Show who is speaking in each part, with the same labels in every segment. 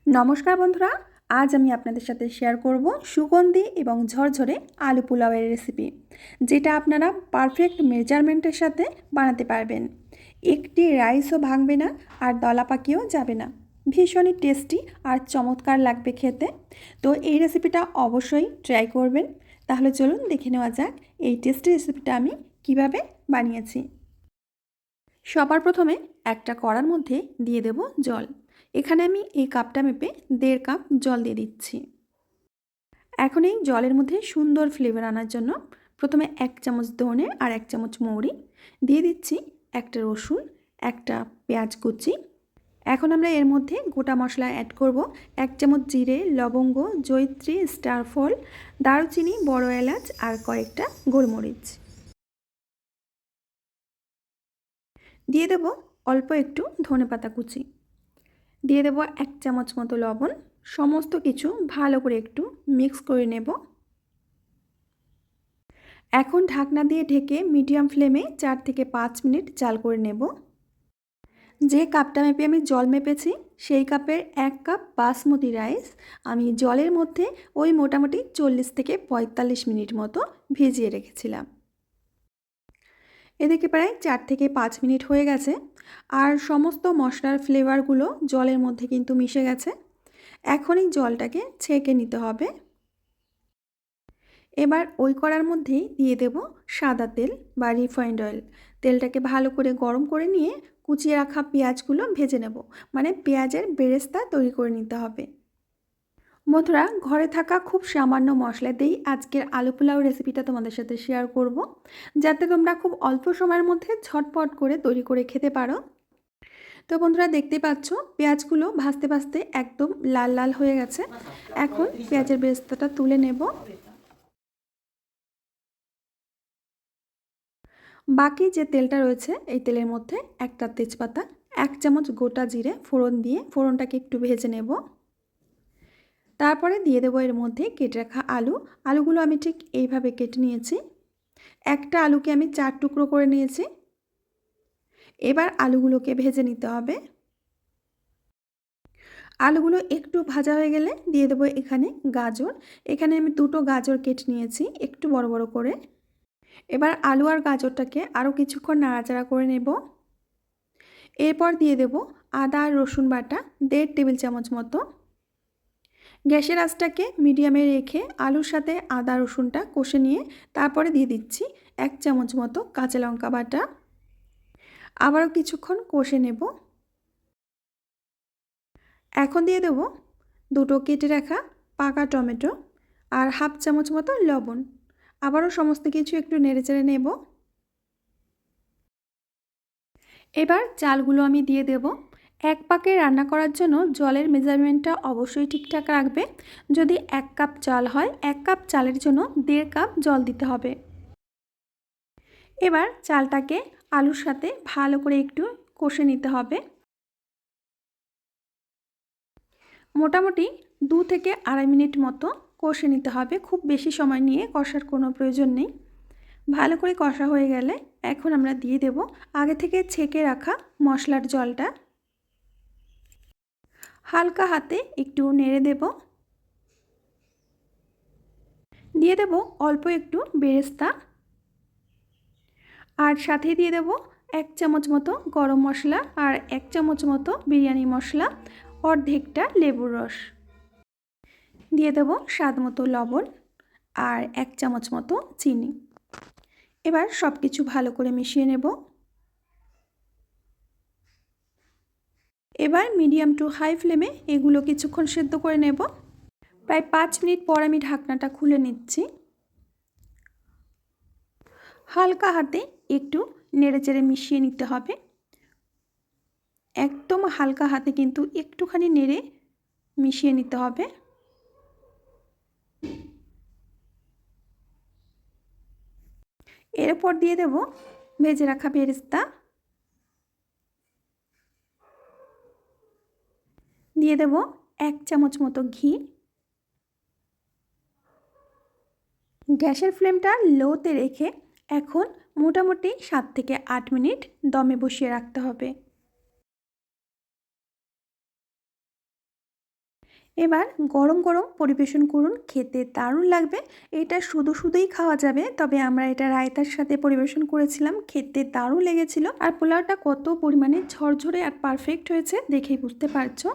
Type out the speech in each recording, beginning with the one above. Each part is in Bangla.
Speaker 1: নমস্কার বন্ধুরা, আজ আমি আপনাদের সাথে শেয়ার করব সুগন্ধি এবং ঝরঝরে আলু পোলাওয়ের রেসিপি, যেটা আপনারা পারফেক্ট মেজারমেন্টের সাথে বানাতে পারবেন। একটি রাইসও ভাঙবে না আর দলা পাকিয়েও যাবে না। ভীষণই টেস্টি আর চমৎকার লাগবে খেতে। তো এই রেসিপিটা অবশ্যই ট্রাই করবেন। তাহলে চলুন দেখে নেওয়া যাক এই টেস্টি রেসিপিটা আমি কিভাবে বানিয়েছি। সবার প্রথমে একটা কড়ার মধ্যে দিয়ে দেব জল। এখানে আমি এই কাপটা মেপে 1.5 কাপ জল দিয়ে দিচ্ছি। এখন এই জলের মধ্যে সুন্দর ফ্লেভার আনার জন্য প্রথমে 1 চামচ ধনে আর 1 চামচ মৌরি দিয়ে দিচ্ছি, একটা রসুন, একটা পেঁয়াজ কুচি। এখন আমরা এর মধ্যে গোটা মশলা অ্যাড করব। 1 চামচ জিরে, লবঙ্গ, জয়িত্রী, স্টারফল, দারুচিনি, বড় এলাচ আর কয়েকটা গোলমরিচ। দিয়ে দেব অল্প একটু ধনেপাতা কুচি। দিয়ে দেব 1 চামচ মতো লবণ। সমস্ত কিছু ভালো করে একটু মিক্স করে নেব। এখন ঢাকনা দিয়ে ঢেকে মিডিয়াম ফ্লেমে 4 থেকে 5 মিনিট জাল করে নেব। যে কাপটা মেপে আমি জল মেপেছি সেই কাপের 1 কাপ বাসমতি রাইস আমি জলের মধ্যে ওই মোটামুটি 40 থেকে 45 মিনিট মতো ভিজিয়ে রেখেছিলাম। এদিকে প্রায় 4 থেকে 5 মিনিট হয়ে গেছে আর সমস্ত মশলার ফ্লেভারগুলো জলের মধ্যে কিন্তু মিশে গেছে। এখন এই জলটাকে ছেঁকে নিতে হবে। এবার ওই কড়ার মধ্যেই দিয়ে দেব সাদা তেল বা রিফাইন্ড অয়েল। তেলটাকে ভালো করে গরম করে নিয়ে কুচিয়ে রাখা পেঁয়াজগুলো ভেজে নেব, মানে পেঁয়াজের বেরেস্তা তৈরি করে নিতে হবে। বন্ধুরা, ঘরে থাকা খুব সামান্য মশলা দিয়েই আজকের আলু পোলাও রেসিপিটা তোমাদের সাথে শেয়ার করব, যাতে তোমরা খুব অল্প সময়ের মধ্যে ঝটপট করে তৈরি করে খেতে পারো। তো বন্ধুরা, দেখতেই পাচ্ছ পেঁয়াজগুলো ভাজতে ভাজতে একদম লাল লাল হয়ে গেছে। এখন পেঁয়াজের বেরেস্তাটা তুলে নেব। বাকি যে তেলটা রয়েছে এই তেলের মধ্যে একটা তেজপাতা, 1 চামচ গোটা জিরে ফোড়ন দিয়ে ফোড়নটাকে একটু ভেজে নেব। তারপরে দিয়ে দেবো এর মধ্যে কেটে রাখা আলুগুলো আমি ঠিক এইভাবে কেটে নিয়েছি। একটা আলুকে আমি 4 টুকরো করে নিয়েছি। এবার আলুগুলোকে ভেজে নিতে হবে। আলুগুলো একটু ভাজা হয়ে গেলে দিয়ে দেবো এখানে গাজর। এখানে আমি 2টো গাজর কেটে নিয়েছি একটু বড় বড় করে। এবার আলু আর গাজরটাকে আরও কিছুক্ষণ নাড়াচাড়া করে নেব। এরপর দিয়ে দেব আদা আর রসুন বাটা 1.5 টেবিল চামচ মতো। গ্যাসের আঁচটাকে মিডিয়ামে রেখে আলুর সাথে আদা রসুনটা কষে নিয়ে তারপরে দিয়ে দিচ্ছি 1 চামচ মতো কাঁচা লঙ্কা বাটা। আবারও কিছুক্ষণ কষে নেব। এখন দিয়ে দেব 2টো কেটে রাখা পাকা টমেটো আর 1/2 চামচ মতো লবণ। আবারও সমস্ত কিছু একটু নেড়েচেড়ে নেব। এবার চালগুলো আমি দিয়ে দেব। 1 পাকে রান্না করার জন্য জলের মেজারমেন্টটা অবশ্যই ঠিকঠাক রাখবে। যদি 1 কাপ চাল হয় 1 কাপ চালের জন্য 1.5 কাপ জল দিতে হবে। এবার চালটাকে আলুর সাথে ভালো করে একটু কষে নিতে হবে। মোটামুটি 2 থেকে 2.5 মিনিট মতো কষে নিতে হবে। খুব বেশি সময় নিয়ে কষার কোনো প্রয়োজন নেই। ভালো করে কষা হয়ে গেলে এখন আমরা দিয়ে দেব আগে থেকে ছেঁকে রাখা মশলার জলটা। হালকা হাতে একটু নেড়ে দেব। দিয়ে দেব অল্প একটু বেরেস্তা আর সাথে দিয়ে দেব 1 চামচ মতো গরম মশলা আর 1 চামচ মতো বিরিয়ানি মশলা, অর্ধেকটা লেবুর রস। দিয়ে দেব স্বাদ মতো লবণ আর 1 চামচ মতো চিনি। এবার সব কিছু ভালো করে মিশিয়ে নেব। এবার মিডিয়াম টু হাই ফ্লেমে এগুলো কিছুক্ষণ সেদ্ধ করে নেব। প্রায় 5 মিনিট পর আমি ঢাকনাটা খুলে নিচ্ছি। হালকা হাতে একটু নেড়েচেড়ে মিশিয়ে নিতে হবে। একদম হালকা হাতে কিন্তু একটুখানি নেড়ে মিশিয়ে নিতে হবে। এরপর দিয়ে দেব ভেজে রাখা বেরেস্তা। দিয়ে দেব 1 চামচ মতো ঘি। গ্যাসের ফ্লেমটা লোতে রেখে এখন মোটামুটি 7 থেকে 8 মিনিট দমে বসিয়ে রাখতে হবে। এবার গরম গরম পরিবেশন করুন, খেতে দারুণ লাগবে। এটা শুধুই খাওয়া যাবে, তবে আমরা এটা রায়তার সাথে পরিবেশন করেছিলাম, খেতে দারুণ লেগেছিল। আর পোলাওটা কত পরিমাণে ঝরঝরে আর পারফেক্ট হয়েছে দেখেই বুঝতে পারছো।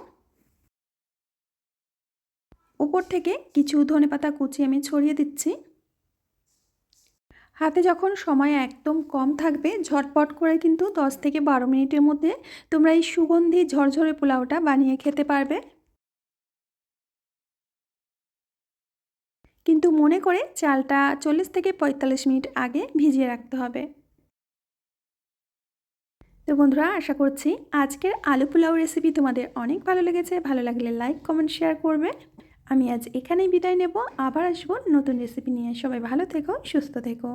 Speaker 1: উপর থেকে কিছু ধনেপাতা কুচি আমি ছড়িয়ে দিচ্ছি। হাতে যখন সময় একদম কম থাকবে, ঝটপট করে কিন্তু 10 থেকে 12 মিনিটের মধ্যে তোমরা এই সুগন্ধি ঝরঝরে পোলাওটা বানিয়ে খেতে পারবে। কিন্তু মনে করে চালটা 40 থেকে 45 মিনিট আগে ভিজিয়ে রাখতে হবে। তো বন্ধুরা, আশা করছি আজকের আলু পোলাও রেসিপি তোমাদের অনেক ভালো লেগেছে। ভালো লাগলে লাইক, কমেন্ট, শেয়ার করবে। আমি আজ এখানেই বিদায় নেব, আবার আসবো নতুন রেসিপি নিয়ে। সবাই ভালো থেকো, সুস্থ থেকো।